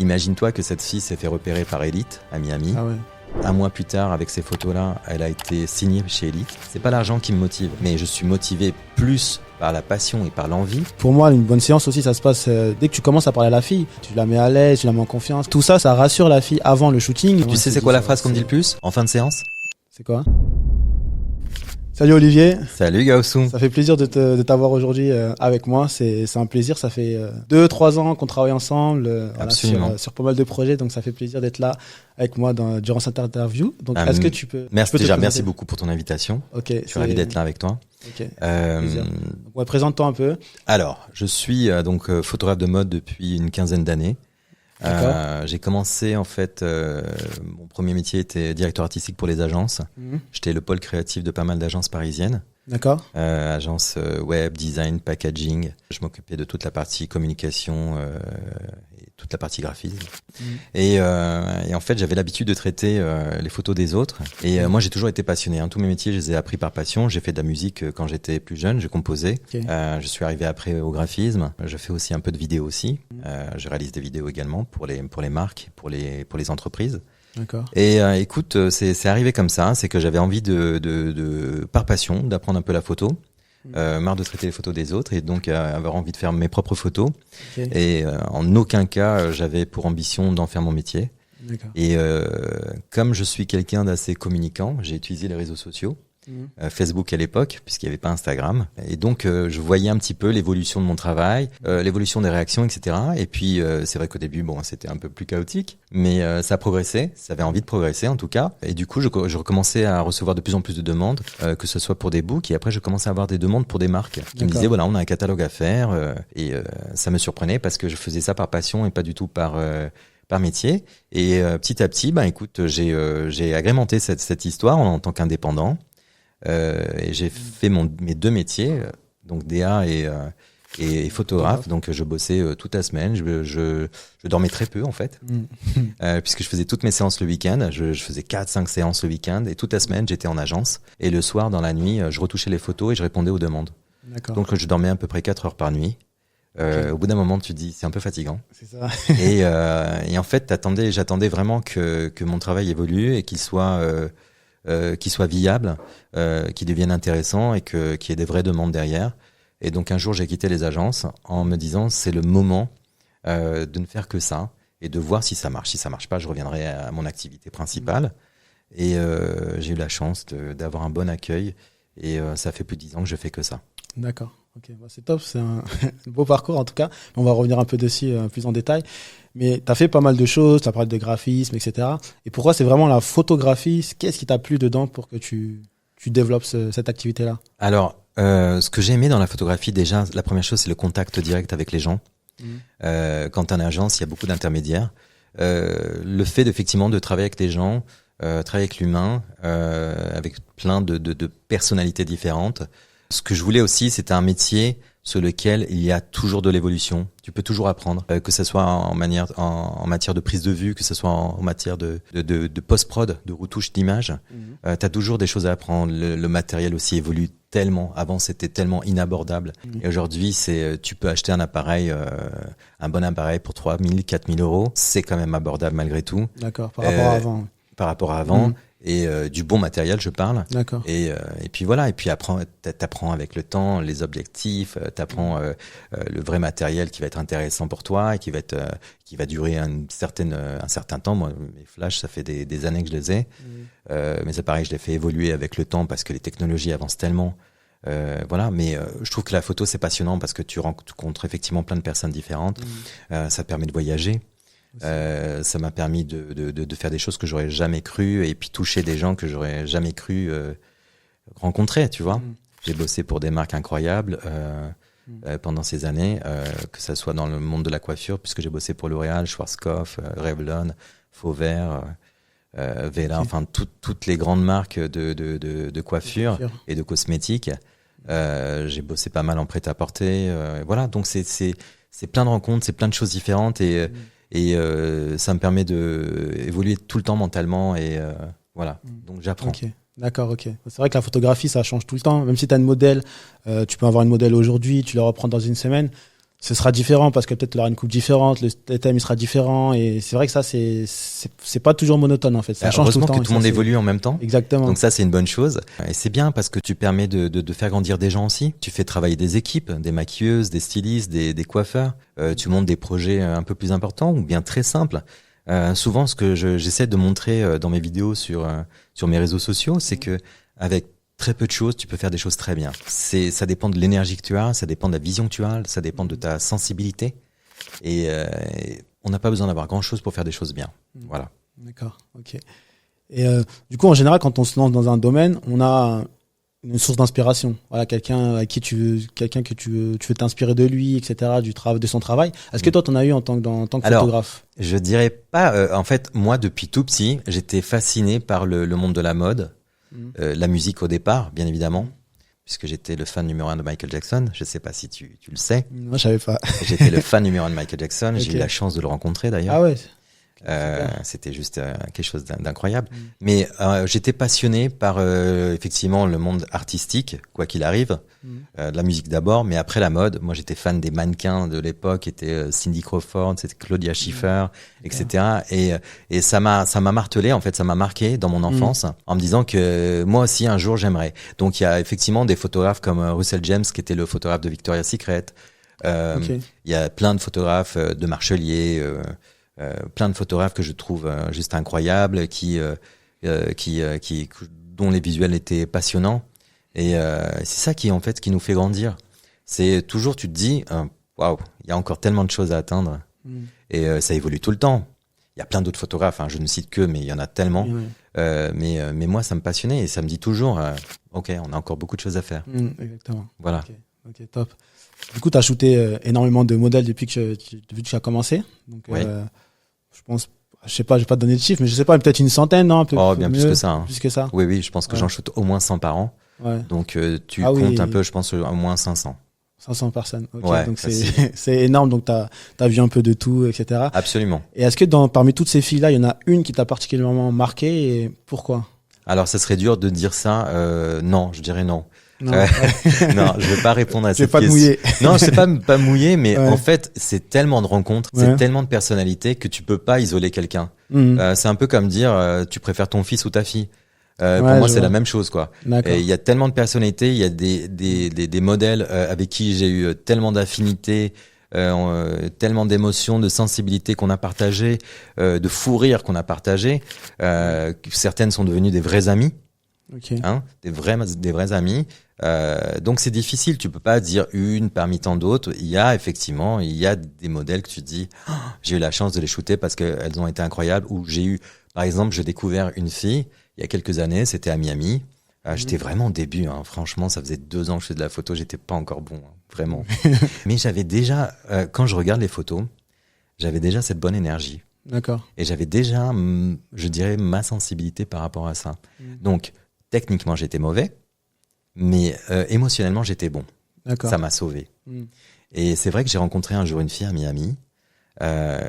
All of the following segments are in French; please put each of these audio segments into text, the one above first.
imagine-toi que cette fille s'est fait repérer par Elite à Miami. Ah ouais. Un mois plus tard, avec ces photos-là, elle a été signée chez Elite. C'est pas l'argent qui me motive, mais je suis motivé plus par la passion et par l'envie. Pour moi, une bonne séance aussi, ça se passe dès que tu commences à parler à la fille. Tu la mets à l'aise, tu la mets en confiance. Tout ça, ça rassure la fille avant le shooting. Tu sais c'est quoi la phrase qu'on me dit le plus en fin de séance? C'est quoi? Salut Olivier. Salut Gaossou. Ça fait plaisir de t'avoir aujourd'hui avec moi. C'est un plaisir. Ça fait 2-3 ans qu'on travaille ensemble voilà, sur pas mal de projets. Donc ça fait plaisir d'être là avec moi durant cette interview. Donc est-ce que tu peux... Merci beaucoup pour ton invitation. Ok. Je suis ravi d'être là avec toi. Ok. Donc, ouais, présente-toi un peu. Alors, je suis donc photographe de mode depuis une quinzaine d'années. J'ai commencé en fait, mon premier métier était directeur artistique pour les agences. J'étais le pôle créatif de pas mal d'agences parisiennes. D'accord. Agences web, design, packaging. Je m'occupais de toute la partie communication et toute la partie graphisme. Et en fait, j'avais l'habitude de traiter les photos des autres. Et moi, j'ai toujours été passionné. Tous mes métiers, je les ai appris par passion. J'ai fait de la musique quand j'étais plus jeune. Je composais. Okay. Je suis arrivé après au graphisme. Je fais aussi un peu de vidéo aussi. Je réalise des vidéos également pour les marques, pour les entreprises. D'accord. Et écoute, c'est arrivé comme ça. C'est que j'avais envie par passion, d'apprendre un peu la photo. Marre de traiter les photos des autres et donc avoir envie de faire mes propres photos. Okay. Et en aucun cas, j'avais pour ambition d'en faire mon métier. D'accord. Et comme je suis quelqu'un d'assez communicant, j'ai utilisé les réseaux sociaux. Facebook à l'époque, puisqu'il n'y avait pas Instagram. Et donc, je voyais un petit peu l'évolution de mon travail, l'évolution des réactions, etc. Et puis, c'est vrai qu'au début, c'était un peu plus chaotique, mais ça progressait, ça avait envie de progresser en tout cas. Et du coup, je recommençais à recevoir de plus en plus de demandes, que ce soit pour des books, et après, je commençais à avoir des demandes pour des marques qui me disaient, voilà, on a un catalogue à faire, et ça me surprenait parce que je faisais ça par passion et pas du tout par métier. Et petit à petit, écoute, j'ai agrémenté cette histoire en tant qu'indépendant. Et j'ai fait mes deux métiers, donc DA et photographe. Donc je bossais toute la semaine. Je dormais très peu en fait, puisque je faisais toutes mes séances le week-end. Je faisais 4-5 séances le week-end et toute la semaine j'étais en agence. Et le soir dans la nuit, je retouchais les photos et je répondais aux demandes. D'accord. Donc je dormais à peu près 4 heures par nuit. Okay. Au bout d'un moment, tu te dis c'est un peu fatigant. C'est ça. et en fait, j'attendais vraiment que mon travail évolue et qu'il soit viable, qu'il devienne intéressant et qu'il y ait des vraies demandes derrière. Et donc un jour, j'ai quitté les agences en me disant c'est le moment de ne faire que ça et de voir si ça marche. Si ça marche pas, je reviendrai à mon activité principale. Et j'ai eu la chance d'avoir un bon accueil et ça fait plus de 10 ans que je fais que ça. D'accord. Ok, c'est top, c'est un beau parcours en tout cas. On va revenir un peu dessus plus en détail. Mais tu as fait pas mal de choses, tu as parlé de graphisme, etc. Et pourquoi c'est vraiment la photographie? Qu'est-ce qui t'a plu dedans pour que tu développes cette activité-là? Alors, ce que j'ai aimé dans la photographie, déjà, la première chose, c'est le contact direct avec les gens. Quand tu es en agence, il y a beaucoup d'intermédiaires. Le fait effectivement de travailler avec les gens, travailler avec l'humain, avec plein de personnalités différentes. Ce que je voulais aussi, c'était un métier sur lequel il y a toujours de l'évolution. Tu peux toujours apprendre, que ce soit en matière de prise de vue, que ce soit en matière de post-prod, de retouche d'image. Tu as toujours des choses à apprendre. Le matériel aussi évolue tellement. Avant, c'était tellement inabordable. Et aujourd'hui, tu peux acheter un appareil, un bon appareil pour 3 000, 4 000 euros. C'est quand même abordable malgré tout. D'accord, par rapport à avant. Par rapport à avant. Et du bon matériel, je parle. D'accord. Et puis voilà. Et puis t'apprends avec le temps les objectifs, t'apprends le vrai matériel qui va être intéressant pour toi et qui va durer un certain temps. Moi, mes flashs, ça fait des années que je les ai. Mes appareils, je les fais évoluer avec le temps parce que les technologies avancent tellement. Voilà. Mais je trouve que la photo, c'est passionnant parce que tu rencontres effectivement plein de personnes différentes. Ça te permet de voyager. Ça m'a permis de faire des choses que j'aurais jamais cru et puis toucher des gens que j'aurais jamais cru rencontrer, tu vois. J'ai bossé pour des marques incroyables pendant ces années, que ça soit dans le monde de la coiffure, puisque j'ai bossé pour L'Oréal, Schwarzkopf, Revlon, Fauvert, Vela, enfin toutes les grandes marques de coiffure et de cosmétiques. J'ai bossé pas mal en prêt-à-porter, voilà. Donc c'est plein de rencontres, c'est plein de choses différentes et ça me permet de évoluer tout le temps mentalement et voilà. Donc j'apprends. Okay. D'accord, ok. C'est vrai que la photographie, ça change tout le temps. Même si tu as une modèle, tu peux avoir une modèle aujourd'hui, tu la reprends dans une semaine. ce sera différent parce que peut-être tu auras une coupe différente, le thème il sera différent et c'est vrai que ça c'est pas toujours monotone en fait. Ça change tout le temps. Heureusement que tout le monde évolue en même temps. Exactement. Donc ça c'est une bonne chose et c'est bien parce que tu permets de faire grandir des gens aussi. Tu fais travailler des équipes, des maquilleuses, des stylistes, des coiffeurs. Tu montes des projets un peu plus importants ou bien très simples. Souvent ce que j'essaie de montrer dans mes vidéos sur mes réseaux sociaux, c'est que avec très peu de choses, tu peux faire des choses très bien. Ça dépend de l'énergie que tu as, ça dépend de la vision que tu as, ça dépend de ta sensibilité. Et on n'a pas besoin d'avoir grand-chose pour faire des choses bien. Voilà. D'accord, ok. Et du coup, en général, quand on se lance dans un domaine, on a une source d'inspiration. Voilà, quelqu'un que tu veux t'inspirer de lui, etc., de son travail. Est-ce que toi, t'en as eu en tant que photographe? Je dirais pas. En fait, moi, depuis tout petit, j'étais fasciné par le monde de la mode. La musique au départ, bien évidemment, puisque j'étais le fan numéro 1 de Michael Jackson. Je sais pas si tu le sais. Moi, je savais pas. J'étais le fan numéro 1 de Michael Jackson. Okay. J'ai eu la chance de le rencontrer d'ailleurs. Ah ouais. C'était juste quelque chose d'incroyable. Mais j'étais passionné par effectivement le monde artistique, quoi qu'il arrive. De la musique d'abord, mais après la mode. Moi, j'étais fan des mannequins de l'époque. C'était Cindy Crawford, c'était Claudia Schiffer, etc. Et ça m'a martelé, en fait, ça m'a marqué dans mon enfance, en me disant que moi aussi un jour j'aimerais. Donc il y a effectivement des photographes comme Russell James, qui était le photographe de Victoria's Secret. Il y a plein de photographes de Marchelier. Plein de photographes que je trouve juste incroyables, dont les visuels étaient passionnants. Et c'est ça qui en fait qui nous fait grandir. C'est toujours, tu te dis, waouh, il y a encore tellement de choses à atteindre. Et ça évolue tout le temps. Il y a plein d'autres photographes, je ne cite que, mais il y en a tellement. Mais moi, ça me passionnait et ça me dit toujours, ok, on a encore beaucoup de choses à faire. Exactement. Voilà. Ok, top. Du coup, tu as shooté énormément de modèles depuis que tu as commencé. Donc, oui. Je pense, je sais pas, je vais pas te donner de chiffres, mais je sais pas, peut-être une centaine, non? Bien plus que ça. Plus que ça. Oui, je pense que j'en shoote au moins 100 par an. Ouais. Donc, tu comptes un peu, je pense, au moins 500. 500 personnes. Ok. Ouais, donc c'est énorme. Donc t'as vu un peu de tout, etc. Absolument. Et est-ce que parmi toutes ces filles-là, il y en a une qui t'a particulièrement marqué et pourquoi? Alors, ça serait dur de dire ça. Non, je dirais non. Non, je vais pas répondre à cette question. Je vais pas te mouiller. Non, c'est pas mouiller, mais en fait, c'est tellement de rencontres, c'est tellement de personnalités que tu peux pas isoler quelqu'un. C'est un peu comme dire, tu préfères ton fils ou ta fille. Pour moi, c'est la même chose, quoi. Et il y a tellement de personnalités, il y a des modèles avec qui j'ai eu tellement d'affinités, tellement d'émotions, de sensibilité qu'on a partagé, de fou rire qu'on a partagé. Certaines sont devenues des vrais amis. Okay. Des vrais amis. Donc c'est difficile, tu peux pas dire une parmi tant d'autres. Il y a des modèles que tu te dis, j'ai eu la chance de les shooter parce qu'elles ont été incroyables. Ou par exemple, j'ai découvert une fille il y a quelques années, c'était à Miami. J'étais vraiment au début, franchement, ça faisait 2 ans que je faisais de la photo, j'étais pas encore bon, vraiment. Mais j'avais déjà, quand je regarde les photos, j'avais déjà cette bonne énergie. D'accord. Et j'avais déjà, je dirais, ma sensibilité par rapport à ça. Donc, techniquement, j'étais mauvais, mais émotionnellement, j'étais bon. D'accord. Ça m'a sauvé. Et c'est vrai que j'ai rencontré un jour une fille à Miami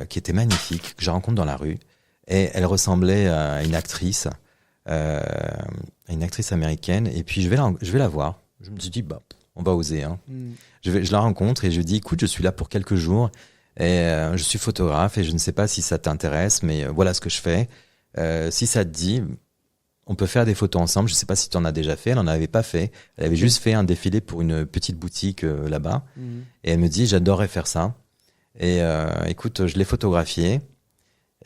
qui était magnifique, que je rencontre dans la rue, et elle ressemblait à une actrice américaine. Et puis, je vais la voir. Je me suis dit, on va oser. Je la rencontre et je lui dis, écoute, je suis là pour quelques jours et je suis photographe et je ne sais pas si ça t'intéresse, mais voilà ce que je fais. Si ça te dit, on peut faire des photos ensemble. Je sais pas si tu en as déjà fait. Elle en avait pas fait. Elle avait juste fait un défilé pour une petite boutique là-bas. Et elle me dit, j'adorerais faire ça. Et écoute, je l'ai photographié.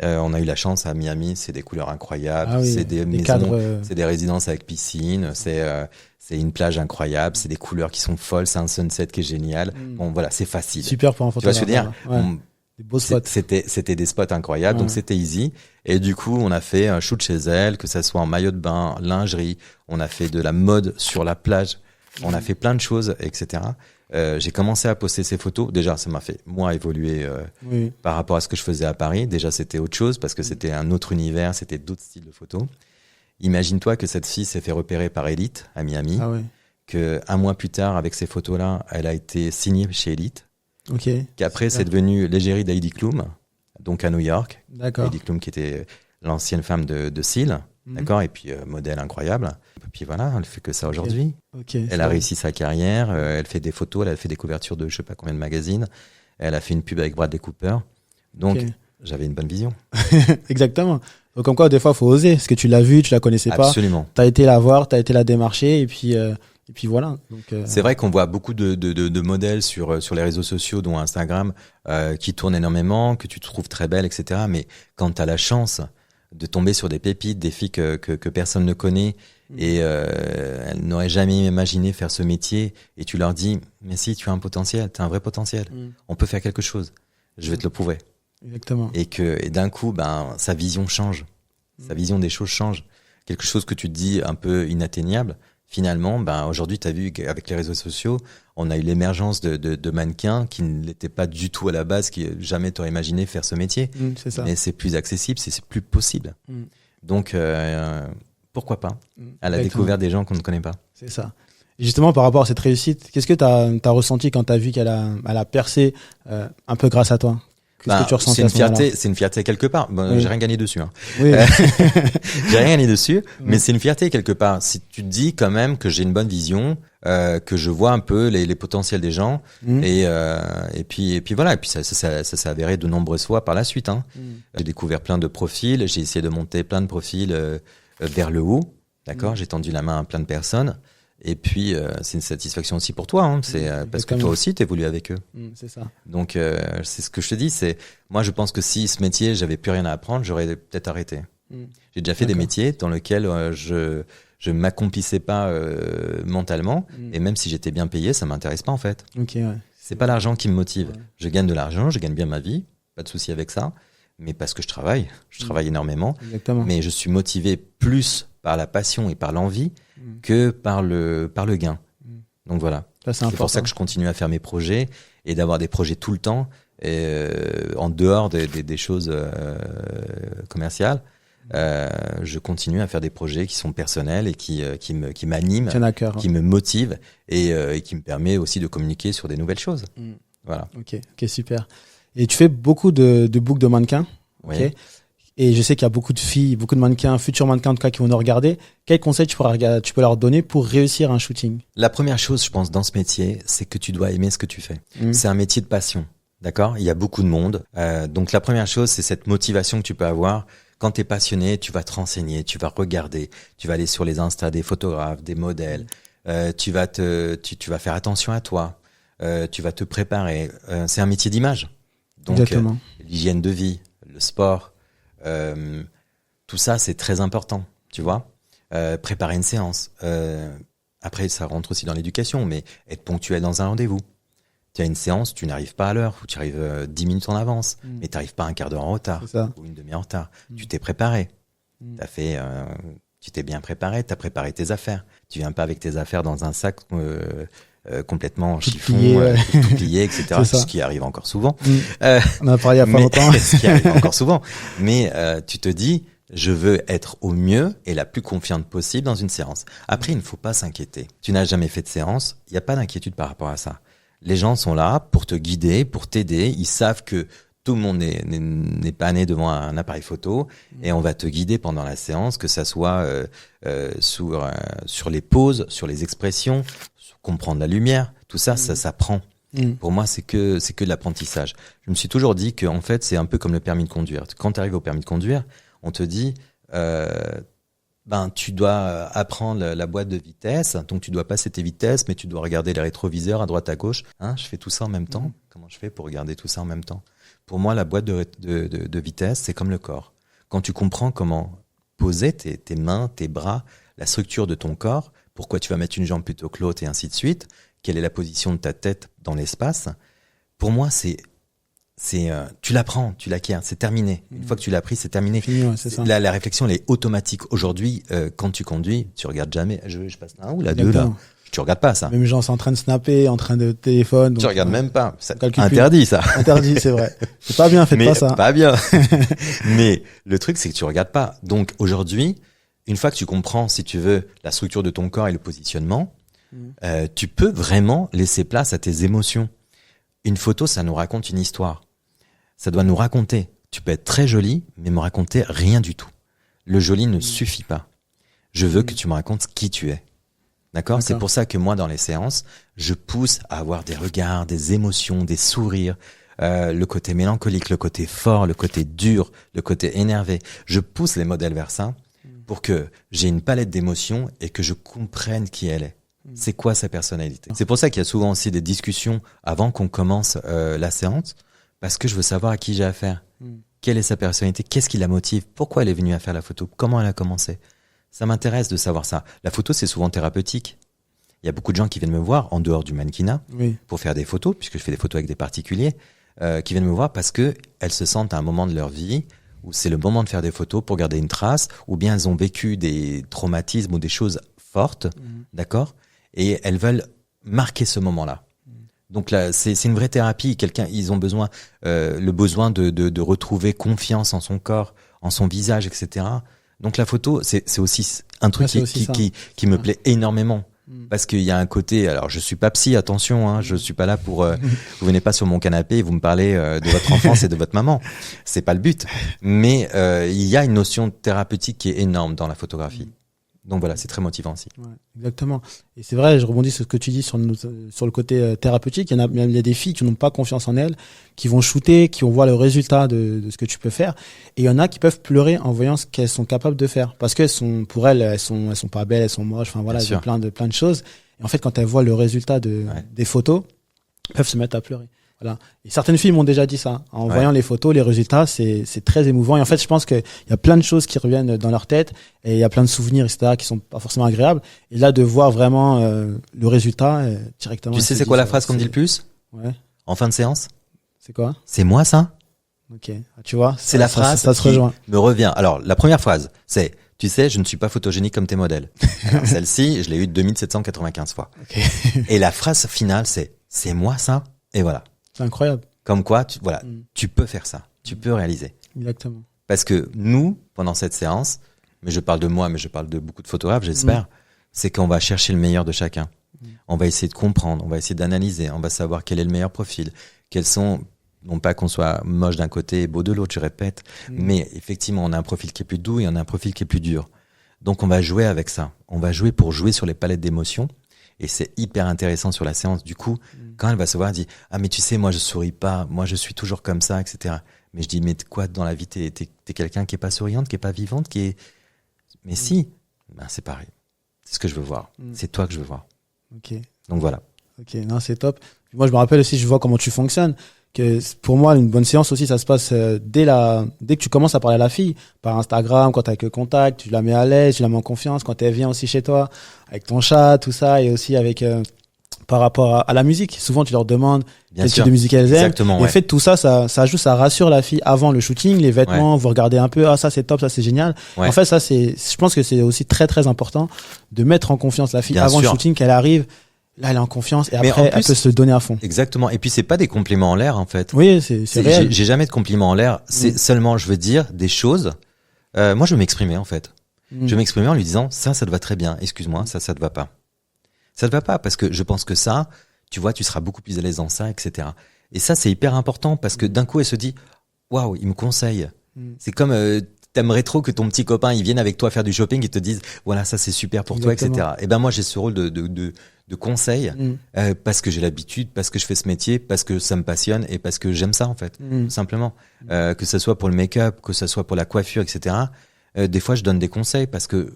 On a eu la chance à Miami. C'est des couleurs incroyables. C'est des maisons, cadres, c'est des résidences avec piscine. C'est une plage incroyable. C'est des couleurs qui sont folles. C'est un sunset qui est génial. Bon, voilà, c'est facile. Super pour un photographe. Tu vois ce que je veux dire? Des beaux spots. C'était des spots incroyables, donc c'était easy. Et du coup, on a fait un shoot chez elle, que ça soit en maillot de bain, lingerie. On a fait de la mode sur la plage. On a fait plein de choses, etc. J'ai commencé à poster ces photos. Déjà, ça m'a fait, moi, évoluer par rapport à ce que je faisais à Paris. Déjà, c'était autre chose parce que c'était un autre univers, c'était d'autres styles de photos. Imagine-toi que cette fille s'est fait repérer par Elite à Miami. Que 1 mois plus tard, avec ces photos-là, elle a été signée chez Elite. Qu'après, c'est devenu l'égérie d'Heidi Klum, donc à New York. D'accord. Heidi Klum qui était l'ancienne femme de Seal, d'accord, et puis modèle incroyable. puis voilà, elle fait que ça aujourd'hui. Okay, elle a réussi sa carrière, elle fait des photos, elle a fait des couvertures de je sais pas combien de magazines, elle a fait une pub avec Bradley Cooper. Donc, j'avais une bonne vision. Exactement. Donc, comme quoi, des fois, il faut oser. Parce que tu l'as vu, tu la connaissais pas. Absolument. Tu as été la voir, tu as été la démarcher, et puis voilà. Donc, c'est vrai qu'on voit beaucoup de modèles sur les réseaux sociaux, dont Instagram, qui tournent énormément, que tu trouves très belles, etc. Mais quand tu as la chance de tomber sur des pépites, des filles que personne ne connaît, et elles n'auraient jamais imaginé faire ce métier, et tu leur dis, mais si, tu as un potentiel, tu as un vrai potentiel, on peut faire quelque chose, je vais te le prouver. Exactement. Et d'un coup, sa vision change, sa vision des choses change. Quelque chose que tu te dis un peu inatteignable, finalement, aujourd'hui, tu as vu qu'avec les réseaux sociaux, on a eu l'émergence de mannequins qui ne l'étaient pas du tout à la base, qui jamais t'aurais imaginé faire ce métier. C'est ça. Mais c'est plus accessible, c'est plus possible. Donc, pourquoi pas à la découverte des gens qu'on ne connaît pas. C'est ça. Et justement, par rapport à cette réussite, qu'est-ce que tu as ressenti quand tu as vu qu'elle a percé un peu grâce à toi? Qu'est-ce que tu ressentais à ce moment-là? C'est une fierté quelque part. Bon, j'ai rien gagné dessus. Hein. Oui. J'ai rien gagné dessus, mais c'est une fierté quelque part. Si tu te dis quand même que j'ai une bonne vision, que je vois un peu les potentiels des gens, et puis voilà. Et puis ça s'est avéré de nombreuses fois par la suite. Hein. J'ai découvert plein de profils. J'ai essayé de monter plein de profils vers le haut. D'accord. J'ai tendu la main à plein de personnes. Et puis, c'est une satisfaction aussi pour toi, hein. C'est parce que toi aussi, t'évolues avec eux. C'est ça. Donc, c'est ce que je te dis. Moi, je pense que si ce métier, j'avais plus rien à apprendre, j'aurais peut-être arrêté. J'ai déjà fait des métiers dans lesquels je m'accomplissais pas mentalement, et même si j'étais bien payé, ça m'intéresse pas en fait. Ouais. C'est pas l'argent qui me motive. Ouais. Je gagne de l'argent, je gagne bien ma vie, pas de souci avec ça. Mais parce que je travaille énormément. Exactement. Mais je suis motivé plus par la passion et par l'envie que par le gain. Donc voilà. C'est pour ça que je continue à faire mes projets et d'avoir des projets tout le temps en dehors des choses commerciales. Je continue à faire des projets qui sont personnels et qui m'animent, qui me motivent et qui me permet aussi de communiquer sur des nouvelles choses. Voilà. Ok, super. Et tu fais beaucoup de books de mannequins. Oui. Okay. Et je sais qu'il y a beaucoup de filles, beaucoup de mannequins, futurs mannequins en tout cas, qui vont nous regarder. Quels conseils tu peux leur donner pour réussir un shooting? La première chose, je pense, dans ce métier, c'est que tu dois aimer ce que tu fais. C'est un métier de passion. D'accord? Il y a beaucoup de monde. Donc la première chose, c'est cette motivation que tu peux avoir. Quand tu es passionné, tu vas te renseigner, tu vas regarder, tu vas aller sur les Insta des photographes, des modèles. Tu vas faire attention à toi. Tu vas te préparer. C'est un métier d'image. Donc l'hygiène de vie, le sport, tout ça, c'est très important, tu vois. Préparer une séance. Après, ça rentre aussi dans l'éducation, mais être ponctuel dans un rendez-vous. Tu as une séance, tu n'arrives pas à l'heure, ou tu arrives 10 minutes en avance, mais tu n'arrives pas un quart d'heure en retard, ou une demi-heure en retard. Tu t'es préparé. Tu t'es bien préparé, tu as préparé tes affaires. Tu viens pas avec tes affaires dans un sac complètement chiffon, tout plié, etc. Ce qui arrive encore souvent. On a parlé il y a pas longtemps. Ce qui arrive encore souvent. Mais tu te dis, je veux être au mieux et la plus confiante possible dans une séance. Après, il ne faut pas s'inquiéter. Tu n'as jamais fait de séance, il n'y a pas d'inquiétude par rapport à ça. Les gens sont là pour te guider, pour t'aider. Ils savent que tout le monde n'est pas né devant un appareil photo et on va te guider pendant la séance, que ça soit sur les poses, sur les expressions, sur comprendre la lumière. Tout ça, ça s'apprend. Pour moi, c'est que de l'apprentissage. Je me suis toujours dit que en fait, c'est un peu comme le permis de conduire. Quand tu arrives au permis de conduire, on te dit tu dois apprendre la boîte de vitesse, donc tu dois passer tes vitesses, mais tu dois regarder les rétroviseurs à droite à gauche. Je fais tout ça en même temps. Comment je fais pour regarder tout ça en même temps? Pour moi, la boîte de vitesse, c'est comme le corps. Quand tu comprends comment poser tes mains, tes bras, la structure de ton corps, pourquoi tu vas mettre une jambe plutôt que l'autre et ainsi de suite, quelle est la position de ta tête dans l'espace, pour moi, tu l'apprends, tu l'acquiers, c'est terminé. Une fois que tu l'as appris, c'est terminé. C'est ça. La réflexion, elle est automatique. Aujourd'hui, quand tu conduis, tu regardes jamais, je passe là, ou là, deux, là. Tu regardes pas ça. Même les gens sont en train de snapper, en train de téléphone. Tu regardes même pas. Interdit ça. Interdit, c'est vrai. C'est pas bien, faites pas ça. Pas bien. Mais le truc, c'est que tu regardes pas. Donc aujourd'hui, une fois que tu comprends, si tu veux, la structure de ton corps et le positionnement, tu peux vraiment laisser place à tes émotions. Une photo, ça nous raconte une histoire. Ça doit nous raconter. Tu peux être très joli, mais me raconter rien du tout. Le joli ne suffit pas. Je veux que tu me racontes qui tu es. D'accord? C'est pour ça que moi, dans les séances, je pousse à avoir des regards, des émotions, des sourires, le côté mélancolique, le côté fort, le côté dur, le côté énervé. Je pousse les modèles vers ça pour que j'ai une palette d'émotions et que je comprenne qui elle est. C'est quoi sa personnalité? C'est pour ça qu'il y a souvent aussi des discussions avant qu'on commence la séance, parce que je veux savoir à qui j'ai affaire. Quelle est sa personnalité? Qu'est-ce qui la motive? Pourquoi elle est venue à faire la photo? Comment elle a commencé? Ça m'intéresse de savoir ça. La photo, c'est souvent thérapeutique. Il y a beaucoup de gens qui viennent me voir en dehors du mannequinat pour faire des photos, puisque je fais des photos avec des particuliers, qui viennent me voir parce que elles se sentent à un moment de leur vie où c'est le moment de faire des photos pour garder une trace, ou bien elles ont vécu des traumatismes ou des choses fortes, d'accord? Et elles veulent marquer ce moment-là. Donc là, c'est une vraie thérapie. Ils ont besoin, le besoin de retrouver confiance en son corps, en son visage, etc. Donc la photo, c'est aussi un truc qui me plaît énormément. Parce qu'il y a un côté, alors je suis pas psy, attention, hein, je suis pas là pour, vous venez pas sur mon canapé et vous me parlez de votre enfance et de votre maman. C'est pas le but. Mais il y a une notion thérapeutique qui est énorme dans la photographie. Donc voilà, c'est très motivant aussi. Ouais, exactement. Et c'est vrai, je rebondis sur ce que tu dis sur le côté thérapeutique. Il y a des filles qui n'ont pas confiance en elles, qui vont shooter, qui vont voir le résultat de ce que tu peux faire. Et il y en a qui peuvent pleurer en voyant ce qu'elles sont capables de faire. Parce que pour elles, elles sont pas belles, elles sont moches. Enfin voilà, il y a plein de choses. Et en fait, quand elles voient le résultat des photos, elles peuvent se mettre à pleurer. Voilà. Et certaines filles m'ont déjà dit ça. En voyant les photos, les résultats, c'est très émouvant. Et en fait, je pense qu'il y a plein de choses qui reviennent dans leur tête et il y a plein de souvenirs, etc., qui sont pas forcément agréables. Et là, de voir vraiment le résultat directement. Tu sais, c'est quoi la phrase qu'on me dit le plus? Ouais. En fin de séance? C'est quoi? C'est moi, ça? Ok. Tu vois? C'est la phrase ça se qui rejoint. me revient. Alors, la première phrase, c'est, tu sais, je ne suis pas photogénique comme tes modèles. Alors, celle-ci, je l'ai eue 2795 fois. Okay. Et la phrase finale, c'est moi, ça? Et voilà. C'est incroyable. Comme quoi, tu peux faire ça. Tu peux réaliser. Exactement. Parce que nous, pendant cette séance, mais je parle de moi, mais je parle de beaucoup de photographes, j'espère, c'est qu'on va chercher le meilleur de chacun. On va essayer de comprendre, on va essayer d'analyser, on va savoir quel est le meilleur profil, quels sont, non pas qu'on soit moche d'un côté et beau de l'autre, je répète, mais effectivement, on a un profil qui est plus doux et on a un profil qui est plus dur. Donc, on va jouer avec ça. On va jouer pour jouer sur les palettes d'émotions. Et c'est hyper intéressant sur la séance. Du coup, quand elle va se voir, elle dit « Ah, mais tu sais, moi, je souris pas. Moi, je suis toujours comme ça, etc. » Mais je dis « Mais quoi, dans la vie, t'es quelqu'un qui est pas souriante, qui est pas vivante, qui est… » Mais si, ben, c'est pareil. C'est ce que je veux voir. C'est toi que je veux voir. Ok. Donc voilà. Ok, non, c'est top. Moi, je me rappelle aussi, je vois comment tu fonctionnes. Que pour moi, une bonne séance aussi, ça se passe dès que tu commences à parler à la fille, par Instagram, quand t'as avec le contact, tu la mets à l'aise, tu la mets en confiance, quand elle vient aussi chez toi, avec ton chat, tout ça, et aussi avec par rapport à la musique. Souvent, tu leur demandes quel type de musique elles aiment. Exactement, et en fait, tout ça, ça joue, ça rassure la fille avant le shooting, les vêtements, vous regardez un peu, ah, ça c'est top, ça c'est génial. En fait, ça je pense que c'est aussi très très important de mettre en confiance la fille avant le shooting, qu'elle arrive. Là, elle est en confiance et après, elle peut se donner à fond. Exactement. Et puis, c'est pas des compliments en l'air, en fait. Oui, c'est réel. J'ai jamais de compliments en l'air. C'est seulement, je veux dire des choses. Moi, je vais m'exprimer, en fait. Je vais m'exprimer en lui disant, ça te va très bien. Excuse-moi, ça te va pas. Ça te va pas parce que je pense que ça, tu vois, tu seras beaucoup plus à l'aise dans ça, etc. Et ça, c'est hyper important parce que d'un coup, elle se dit, waouh, il me conseille. C'est comme, t'aimerais trop que ton petit copain, il vienne avec toi faire du shopping et te dise, voilà, ça c'est super pour toi, etc. Et ben, moi, j'ai ce rôle de conseil parce que j'ai l'habitude, parce que je fais ce métier, parce que ça me passionne et parce que j'aime ça en fait, tout simplement. Que ce soit pour le make-up, que ce soit pour la coiffure, etc. Des fois, je donne des conseils parce que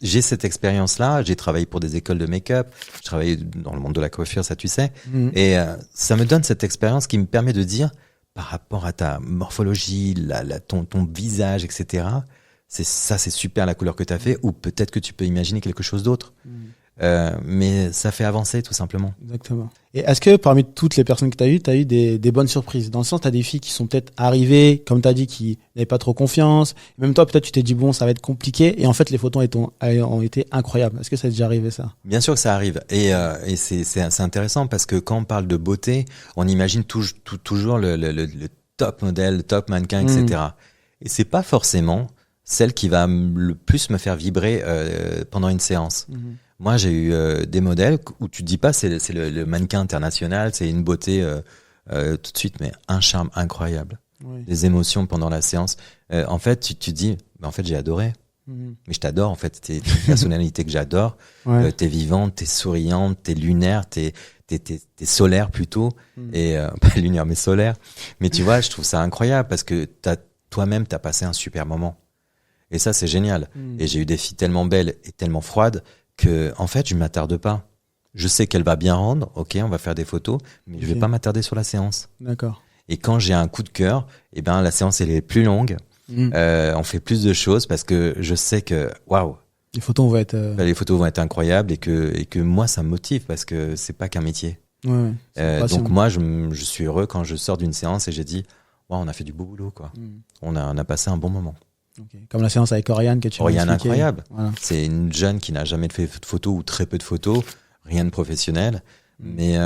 j'ai cette expérience-là. J'ai travaillé pour des écoles de make-up, je travaillais dans le monde de la coiffure, ça tu sais. Et ça me donne cette expérience qui me permet de dire, par rapport à ta morphologie, ton visage, etc. C'est super la couleur que tu as fait, ou peut-être que tu peux imaginer quelque chose d'autre. Mais ça fait avancer tout simplement. Exactement. Et est-ce que parmi toutes les personnes que tu as eues des bonnes surprises? Dans le sens, tu as des filles qui sont peut-être arrivées, comme tu as dit, qui n'avaient pas trop confiance. Même toi, peut-être tu t'es dit, bon, ça va être compliqué. Et en fait, les photos ont été incroyables. Est-ce que ça t'est déjà arrivé ça? Bien sûr que ça arrive. Et c'est intéressant parce que quand on parle de beauté, on imagine toujours le top modèle, le top mannequin, etc. Et c'est pas forcément celle qui va le plus me faire vibrer pendant une séance. Moi, j'ai eu des modèles où tu te dis pas c'est le mannequin international, c'est une beauté tout de suite, mais un charme incroyable. Des émotions pendant la séance. En fait, tu te dis, en fait, j'ai adoré. Mais je t'adore, en fait. T'es une personnalité que j'adore. Ouais. T'es vivante, t'es souriante, t'es lunaire, t'es solaire plutôt. Et, pas lunaire, mais solaire. Mais tu vois, je trouve ça incroyable parce que toi-même, t'as passé un super moment. Et ça, c'est génial. Et j'ai eu des filles tellement belles et tellement froides que, en fait, je m'attarde pas. Je sais qu'elle va bien rendre. Ok, on va faire des photos, mais je vais pas m'attarder sur la séance. D'accord. Et quand j'ai un coup de cœur, eh ben, la séance, elle est plus longue. On fait plus de choses parce que je sais que, waouh, les photos vont être, les photos vont être incroyables et que moi, ça me motive parce que c'est pas qu'un métier. Donc moi, je suis heureux quand je sors d'une séance et j'ai dit, waouh, on a fait du beau boulot, quoi. On a passé un bon moment. Okay. Comme la séance avec Oriane que tu m'as Oriane, expliqué. incroyable. Voilà. C'est une jeune qui n'a jamais fait de photos ou très peu de photos, rien de professionnel. Mais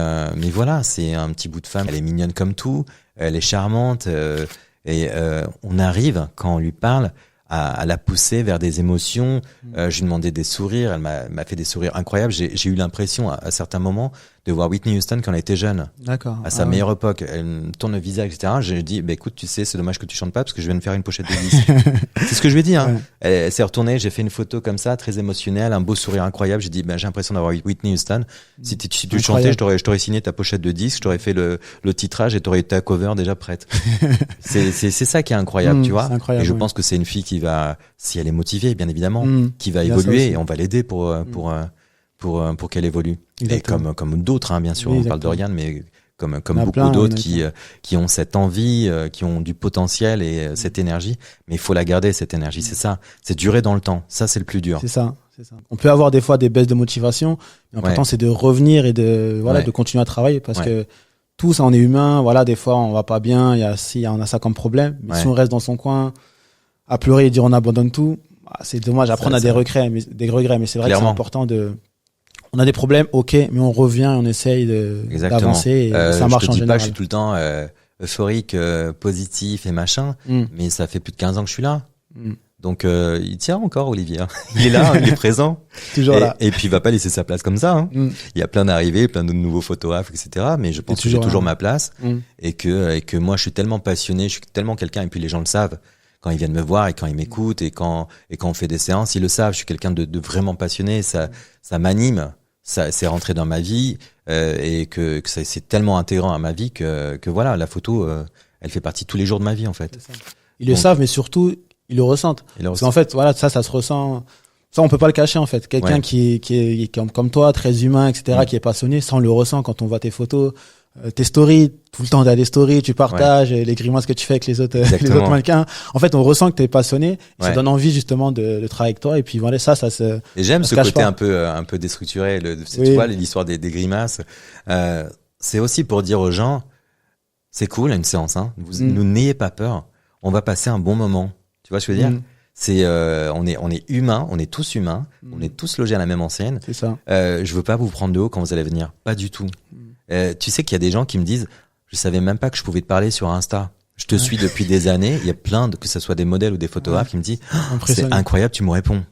voilà, c'est un petit bout de femme. Elle est mignonne comme tout, elle est charmante et on arrive quand on lui parle à la pousser vers des émotions. Je lui demandais des sourires, elle m'a fait des sourires incroyables. J'ai eu l'impression à certains moments de voir Whitney Houston quand elle était jeune. D'accord. À sa meilleure époque. Elle me tourne le visage, etc. J'ai dit, bah, écoute, tu sais, c'est dommage que tu chantes pas parce que je viens de faire une pochette de disque. C'est ce que je lui ai dit, hein. Ouais. Elle s'est retournée, j'ai fait une photo comme ça, très émotionnelle, un beau sourire incroyable. J'ai dit, j'ai l'impression d'avoir Whitney Houston. Si tu chantais, je t'aurais signé ta pochette de disque, je t'aurais fait le titrage et t'aurais ta cover déjà prête. c'est ça qui est incroyable, tu vois. Incroyable, et je pense que c'est une fille qui va, si elle est motivée, bien évidemment, qui va évoluer et on va l'aider pour qu'elle évolue. Exactement. Et comme d'autres, hein, bien sûr, Oui, on parle d'Oriane, mais comme beaucoup plein, d'autres qui ont cette envie, qui ont du potentiel et cette énergie, mais il faut la garder, cette énergie, c'est ça, c'est durer dans le temps, ça c'est le plus dur. C'est ça. On peut avoir des fois des baisses de motivation, mais l'important c'est de revenir et de continuer à travailler parce que tout ça, on est humain, voilà, des fois on va pas bien, on a ça comme problème, mais si on reste dans son coin à pleurer et dire on abandonne tout, c'est dommage, après on a des regrets, mais c'est vrai que c'est important on a des problèmes, ok, mais on revient et on essaye d'avancer et ça marche en général. Je te dis pas que je suis tout le temps euphorique, positif et machin, mais ça fait plus de 15 ans que je suis là. Donc il tient encore, Olivier. Il est là, il est présent. Toujours là. Et puis il va pas laisser sa place comme ça. Hein. Il y a plein d'arrivées, plein de nouveaux photographes, etc. Mais je pense que j'ai toujours ma place et que moi je suis tellement passionné, je suis tellement quelqu'un, et puis les gens le savent. Quand ils viennent me voir et quand ils m'écoutent et quand on fait des séances, ils le savent. Je suis quelqu'un de vraiment passionné. Ça m'anime. Ça, c'est rentré dans ma vie et que c'est tellement intégrant à ma vie que voilà, la photo, elle fait partie tous les jours de ma vie en fait. Ils le savent, mais surtout ils le ressentent. Parce qu'en fait, voilà, ça se ressent. Ça, on peut pas le cacher en fait. Quelqu'un qui est comme toi, très humain, etc., qui est passionné, ça on le ressent quand on voit tes photos. Tes stories, tout le temps t'as des stories, tu partages les grimaces que tu fais avec les autres mannequins. En fait, on ressent que t'es passionné, et ça donne envie justement de travailler avec toi. Et puis voilà, ça se. Et j'aime ce côté un peu déstructuré. Tu vois l'histoire des grimaces. C'est aussi pour dire aux gens, c'est cool une séance. Hein. Nous n'ayez pas peur. On va passer un bon moment. Tu vois ce que je veux dire? C'est on est humains, on est tous humains, on est tous logés à la même enseigne. C'est ça. Je veux pas vous prendre de haut quand vous allez venir, pas du tout. Tu sais qu'il y a des gens qui me disent, je savais même pas que je pouvais te parler sur Insta. Je te suis depuis des années. Il y a plein que ce soit des modèles ou des photographes qui me disent, c'est incroyable, tu me réponds.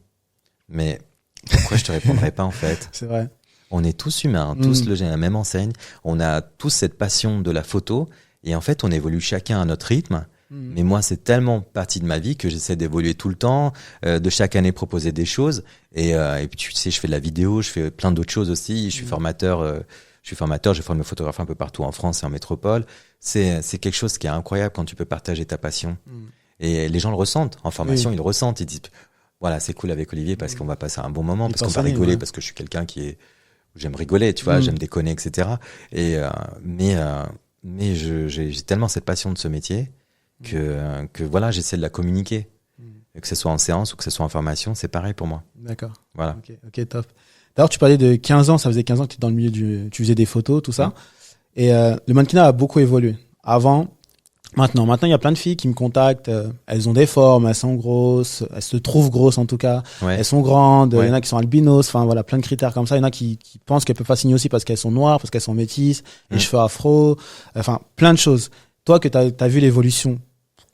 Mais pourquoi je te répondrais pas en fait? C'est vrai. On est tous humains, tous logés à la même enseigne. On a tous cette passion de la photo et en fait, on évolue chacun à notre rythme. Mais moi, c'est tellement partie de ma vie que j'essaie d'évoluer tout le temps, de chaque année proposer des choses. Et puis tu sais, je fais de la vidéo, je fais plein d'autres choses aussi. Je suis formateur. Je forme mes photographes un peu partout en France et en métropole. C'est quelque chose qui est incroyable quand tu peux partager ta passion. Et les gens le ressentent. En formation, ils le ressentent. Ils disent, voilà, c'est cool avec Olivier parce qu'on va passer un bon moment, parce qu'on va rigoler, parce que je suis quelqu'un j'aime rigoler, tu vois, j'aime déconner, etc. Mais j'ai tellement cette passion de ce métier que voilà, j'essaie de la communiquer. Que ce soit en séance ou que ce soit en formation, c'est pareil pour moi. D'accord. Voilà. Ok, top. D'ailleurs, tu parlais de 15 ans, ça faisait 15 ans que tu étais dans le milieu tu faisais des photos, tout ça. Et le mannequinat a beaucoup évolué. Maintenant, il y a plein de filles qui me contactent, elles ont des formes, elles sont grosses, elles se trouvent grosses en tout cas, elles sont grandes, il y en a qui sont albinos, enfin voilà, plein de critères comme ça. Il y en a qui pensent qu'elles peuvent pas signer aussi parce qu'elles sont noires, parce qu'elles sont métisses, les cheveux afro, enfin plein de choses. Toi que t'as vu l'évolution,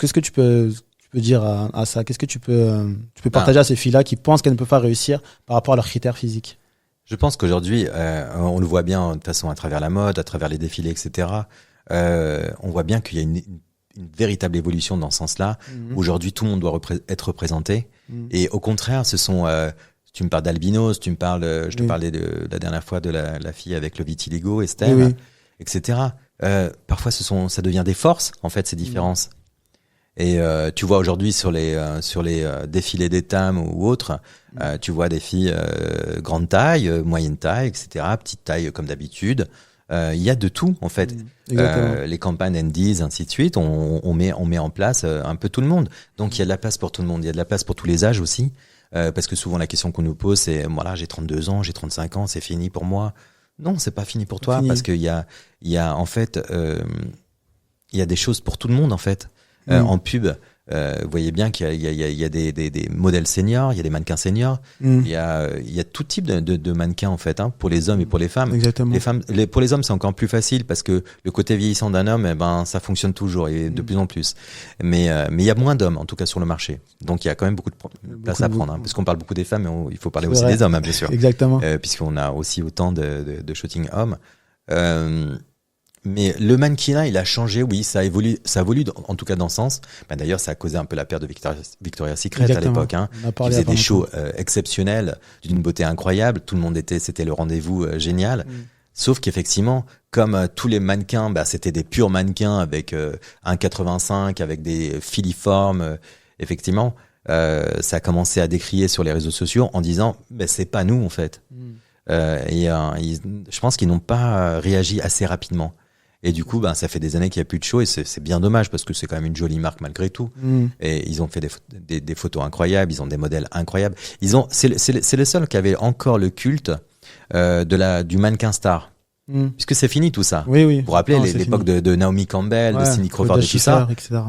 qu'est-ce que tu peux dire à ça? Qu'est-ce que tu peux partager à ces filles-là qui pensent qu'elles ne peuvent pas réussir par rapport à leurs critères physiques? Je pense qu'aujourd'hui, on le voit bien de toute façon à travers la mode, à travers les défilés, etc. On voit bien qu'il y a une véritable évolution dans ce sens-là. Aujourd'hui, tout le monde doit être représenté. Et au contraire, ce sont... tu me parles d'albinos, je te parlais de la dernière fois de la fille avec le vitiligo, Estelle, etc. Parfois, ça devient des forces, en fait, ces différences. Et tu vois aujourd'hui sur les défilés des dames ou autres, tu vois des filles grande taille, moyenne taille, etc., petite taille comme d'habitude. Il y a de tout en fait. Les campagnes Indies, ainsi de suite. On met en place un peu tout le monde. Donc il y a de la place pour tout le monde. Il y a de la place pour tous les âges aussi. Parce que souvent la question qu'on nous pose, c'est voilà, j'ai 32 ans, j'ai 35 ans, c'est fini pour moi. Non, c'est pas fini pour toi parce qu'il y a en fait il y a des choses pour tout le monde en fait. En pub, vous voyez bien qu'il y a des modèles seniors, il y a des mannequins seniors, il y a tout type de mannequins en fait, pour les hommes et pour les femmes. Exactement. Pour les hommes, c'est encore plus facile parce que le côté vieillissant d'un homme, ça fonctionne toujours et de plus en plus. Mais il y a moins d'hommes en tout cas sur le marché, donc il y a quand même beaucoup de place à prendre, parce qu'on parle beaucoup des femmes, mais il faut parler aussi des hommes, bien sûr. Exactement. Puisqu'on a aussi autant de shooting hommes. Mais le mannequinat, il a changé, oui, ça évolue en tout cas dans ce sens. D'ailleurs, ça a causé un peu la perte de Victoria's Secret à l'époque. Qui faisait des shows exceptionnels, d'une beauté incroyable. Tout le monde c'était le rendez-vous génial. Sauf qu'effectivement, comme tous les mannequins, c'était des purs mannequins avec 1,85, avec des filiformes. Effectivement, ça a commencé à décrier sur les réseaux sociaux en disant, c'est pas nous en fait. Je pense qu'ils n'ont pas réagi assez rapidement. Et du coup, ça fait des années qu'il n'y a plus de show et c'est bien dommage parce que c'est quand même une jolie marque malgré tout. Et ils ont fait des photos incroyables, ils ont des modèles incroyables. C'est les seuls qui avaient encore le culte du mannequin star. Puisque c'est fini tout ça. Oui. Vous vous rappelez l'époque de Naomi Campbell, de Cindy Crawford et tout ça, etc.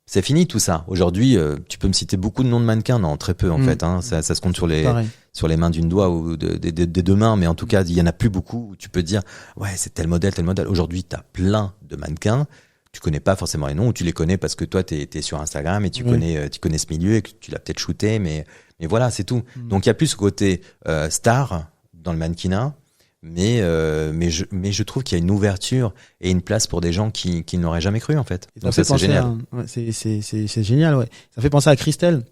C'est fini tout ça. Aujourd'hui, tu peux me citer beaucoup de noms de mannequins, non, très peu en fait. Ça se compte sur les mains d'une doigt ou des deux mains, mais en tout cas, il y en a plus beaucoup où tu peux dire, ouais, c'est tel modèle. Aujourd'hui, tu as plein de mannequins. Tu connais pas forcément les noms, ou tu les connais parce que toi, t'es sur Instagram et tu connais ce milieu et que tu l'as peut-être shooté, mais voilà, c'est tout. Donc, il y a plus ce côté star dans le mannequinat. Mais je trouve qu'il y a une ouverture et une place pour des gens qui n'auraient jamais cru en fait. Donc ça c'est génial. C'est génial, ouais. Ça fait penser à Christelle.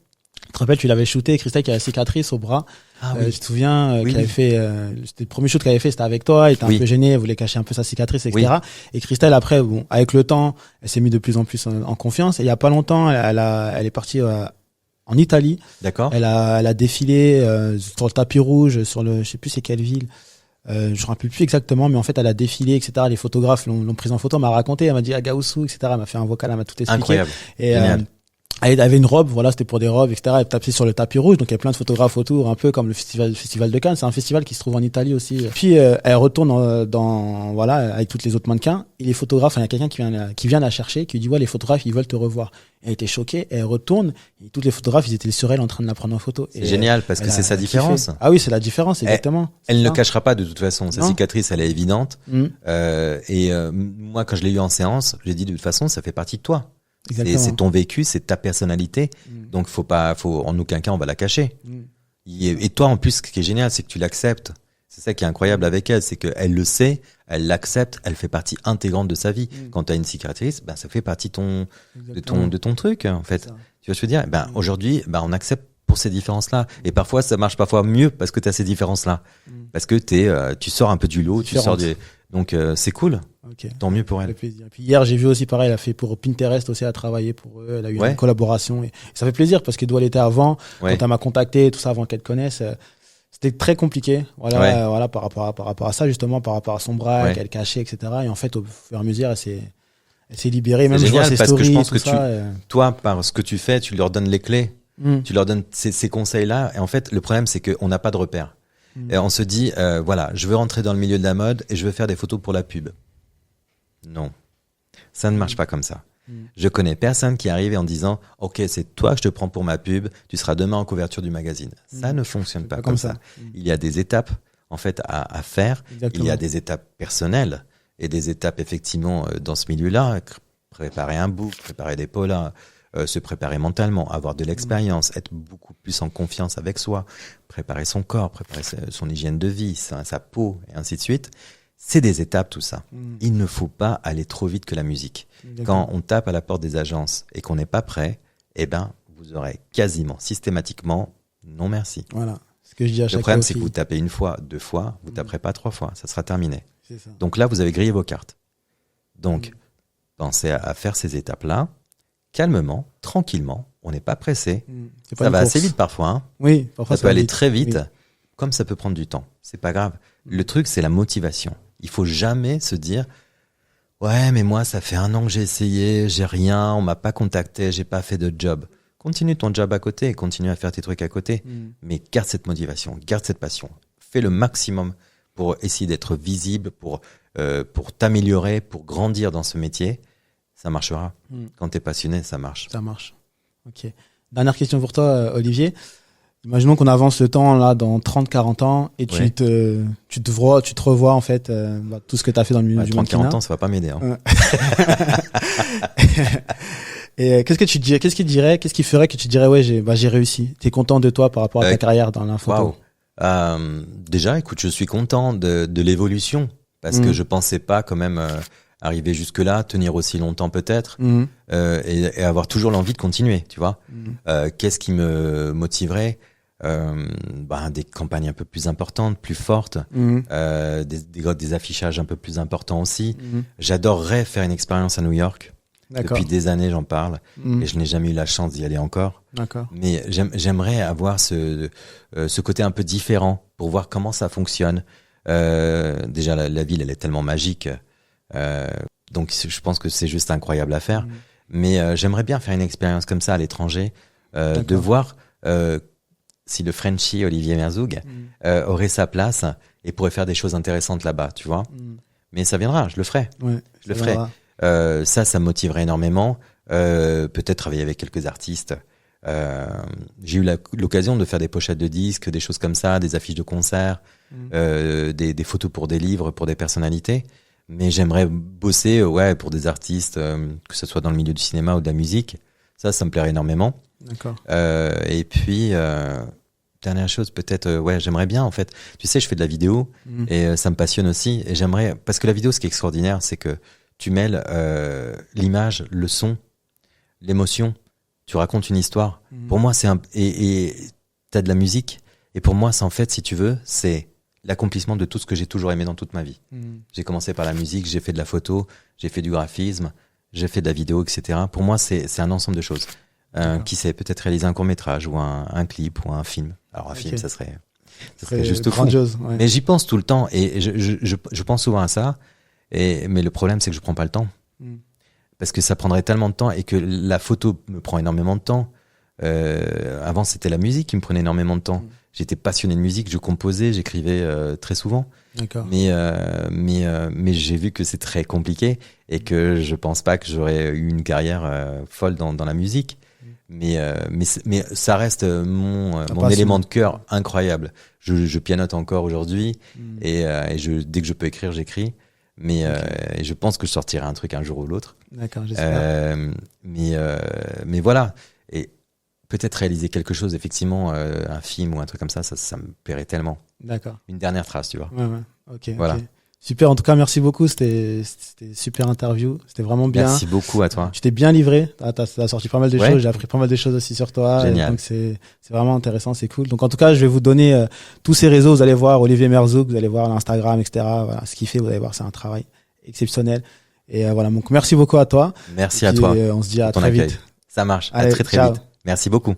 Tu te rappelles, tu l'avais shooté, Christelle qui a la cicatrice au bras. Tu te souviens qu'elle avait fait c'était le premier shoot qu'elle avait fait, c'était avec toi, elle était un peu gênée, elle voulait cacher un peu sa cicatrice, etc. Et Christelle après, avec le temps, elle s'est mise de plus en plus en confiance. Et il y a pas longtemps, elle est partie en Italie. D'accord. Elle a défilé sur le tapis rouge, je sais plus c'est quelle ville. Je me rappelle plus exactement, mais en fait, elle a défilé, etc. Les photographes l'ont prise en photo, elle m'a raconté, elle m'a dit Gaoussou, etc. Elle m'a fait un vocal, elle m'a tout expliqué. Incroyable. Et elle avait une robe, voilà, c'était pour des robes, etc. Elle tapait sur le tapis rouge, donc il y a plein de photographes autour, un peu comme le festival de Cannes. C'est un festival qui se trouve en Italie aussi. Puis elle retourne voilà, avec toutes les autres mannequins. Et les photographes, il y a quelqu'un qui vient la chercher, qui lui dit ouais, les photographes, ils veulent te revoir. Elle était choquée, et elle retourne. Et tous les photographes, ils étaient sur elle en train de la prendre en photo. C'est génial parce que c'est sa différence. Ah oui, c'est la différence, exactement. Elle ne le cachera pas de toute façon. Sa cicatrice, elle est évidente. Moi, quand je l'ai eu en séance, j'ai dit de toute façon, ça fait partie de toi. C'est ton vécu, c'est ta personnalité. Donc, en aucun cas, on va la cacher. Et toi, en plus, ce qui est génial, c'est que tu l'acceptes. C'est ça qui est incroyable avec elle, c'est qu'elle le sait, elle l'accepte, elle fait partie intégrante de sa vie. Quand tu as une cicatrice, ça fait partie de ton truc, en fait. Tu vois ce que je veux dire? Aujourd'hui, on accepte pour ces différences-là. Et parfois, ça marche parfois mieux parce que tu as ces différences-là. Parce que tu sors un peu du lot, donc c'est cool. Okay. Tant mieux pour elle. Ça fait plaisir. Puis hier, j'ai vu aussi pareil, elle a fait pour Pinterest aussi, elle a travaillé pour eux, elle a eu une collaboration. Et ça fait plaisir parce que d'où elle était avant, quand elle m'a contacté, tout ça avant qu'elle te connaisse, c'était très compliqué. Voilà, par rapport à ça, justement, par rapport à son bras, qu'elle cachait, etc. Et en fait, au fur et à mesure, elle s'est libérée. Même génial, je vois ses parce stories, que je pense tout que ça, toi, par ce que tu fais, tu leur donnes les clés. Tu leur donnes ces conseils-là. Et en fait, le problème, c'est qu'on n'a pas de repères. Et on se dit, voilà, je veux rentrer dans le milieu de la mode et je veux faire des photos pour la pub. Non, ça ne marche pas comme ça. Je connais personne qui arrive en disant « Ok, c'est toi que je te prends pour ma pub, tu seras demain en couverture du magazine. » Ça ne fonctionne pas comme ça. Il y a des étapes en fait à faire. Exactement. Il y a des étapes personnelles et des étapes effectivement dans ce milieu-là. Préparer un book, préparer des polas, se préparer mentalement, avoir de l'expérience, être beaucoup plus en confiance avec soi, préparer son corps, préparer son hygiène de vie, sa peau et ainsi de suite. C'est des étapes, tout ça. Mm. Il ne faut pas aller trop vite que la musique. D'accord. Quand on tape à la porte des agences et qu'on n'est pas prêt, eh ben, vous aurez quasiment, systématiquement, non merci. Voilà. Ce que je dis à chaque Le problème, fois c'est que aussi. vous tapez une fois, 2 fois, vous taperez pas 3 fois. Ça sera terminé. C'est ça. Donc là, vous avez grillé vos cartes. Donc, pensez à faire ces étapes-là, calmement, tranquillement. On n'est pas pressé. C'est pas Ça une va course. assez vite parfois, hein. Oui, parfois Ça peut aller vite. très vite, Oui. comme ça peut prendre du temps. C'est pas grave. Le truc, c'est la motivation. Il faut jamais se dire, ouais, mais moi, ça fait 1 an que j'ai essayé, j'ai rien, on m'a pas contacté, j'ai pas fait de job. Continue ton job à côté, continue à faire tes trucs à côté, mais garde cette motivation, garde cette passion. Fais le maximum pour essayer d'être visible, pour t'améliorer, pour grandir dans ce métier. Ça marchera. Quand t'es passionné, ça marche. Ça marche. Ok. Dernière question pour toi, Olivier. Imaginons qu'on avance le temps là dans 30-40 ans et Ouais. tu te revois en fait tout ce que tu as fait dans le milieu Ouais, du 30-40 mannequinat. ans, ça va pas m'aider. Hein. Et qu'est-ce que tu dirais, qu'est-ce qui ferait que tu dirais ouais j'ai réussi. T'es content de toi par rapport à ta carrière dans la photo. Waouh. Déjà, écoute, je suis content de l'évolution parce que je pensais pas quand même arriver jusque là, tenir aussi longtemps peut-être et avoir toujours l'envie de continuer. Tu vois. Qu'est-ce qui me motiverait? Des campagnes un peu plus importantes, plus fortes, des affichages un peu plus importants aussi. J'adorerais faire une expérience à New York. D'accord. Depuis des années, j'en parle et je n'ai jamais eu la chance d'y aller encore. D'accord. Mais j'aimerais avoir ce côté un peu différent pour voir comment ça fonctionne. Déjà, la ville, elle est tellement magique. Donc, je pense que c'est juste incroyable à faire. Mais j'aimerais bien faire une expérience comme ça à l'étranger, de voir si le Frenchie Olivier Merzoug aurait sa place et pourrait faire des choses intéressantes là-bas, tu vois. Mais ça viendra, je le ferai. Ouais, je le ferai. Ça me motiverait énormément. Peut-être travailler avec quelques artistes. J'ai eu l'occasion de faire des pochettes de disques, des choses comme ça, des affiches de concerts, des photos pour des livres, pour des personnalités. Mais j'aimerais bosser pour des artistes, que ce soit dans le milieu du cinéma ou de la musique. Ça me plairait énormément. D'accord. Et puis, dernière chose, peut-être, j'aimerais bien, en fait. Tu sais, je fais de la vidéo et ça me passionne aussi. Et j'aimerais, parce que la vidéo, ce qui est extraordinaire, c'est que tu mêles l'image, le son, l'émotion. Tu racontes une histoire. Pour moi, et t'as de la musique. Et pour moi, c'est en fait, si tu veux, c'est l'accomplissement de tout ce que j'ai toujours aimé dans toute ma vie. J'ai commencé par la musique, j'ai fait de la photo, j'ai fait du graphisme, j'ai fait de la vidéo, etc. Pour moi, c'est un ensemble de choses. Qui sait, peut-être réaliser un court-métrage ou un clip ou un film. Alors un film, ça serait juste grandiose. Fou. Ouais. Mais j'y pense tout le temps et je pense souvent à ça. Mais le problème, c'est que je prends pas le temps. Parce que ça prendrait tellement de temps et que la photo me prend énormément de temps. Avant, c'était la musique qui me prenait énormément de temps. J'étais passionné de musique, je composais, j'écrivais très souvent. D'accord. Mais j'ai vu que c'est très compliqué et que je pense pas que j'aurais eu une carrière folle dans la musique. Mais ça reste mon élément de cœur incroyable. Je pianote encore aujourd'hui et dès que je peux écrire, j'écris. Mais je pense que je sortirai un truc un jour ou l'autre. D'accord, j'espère. Mais voilà. Et peut-être réaliser quelque chose, effectivement, un film ou un truc comme ça me plairait tellement. D'accord. Une dernière trace, tu vois. Ouais. Ok. Voilà. Okay. Super. En tout cas, merci beaucoup. C'était super interview. C'était vraiment bien. Merci beaucoup à toi. Tu t'es bien livré. T'as sorti pas mal de choses. J'ai appris pas mal de choses aussi sur toi. Génial. Donc c'est vraiment intéressant. C'est cool. Donc en tout cas, je vais vous donner tous ces réseaux. Vous allez voir Olivier Merzoug. Vous allez voir l'Instagram, etc. Voilà ce qu'il fait. Vous allez voir, c'est un travail exceptionnel. Et voilà. Donc merci beaucoup à toi. Merci à toi. On se dit à très vite. Ça marche. Allez, à très ciao. vite. Merci beaucoup.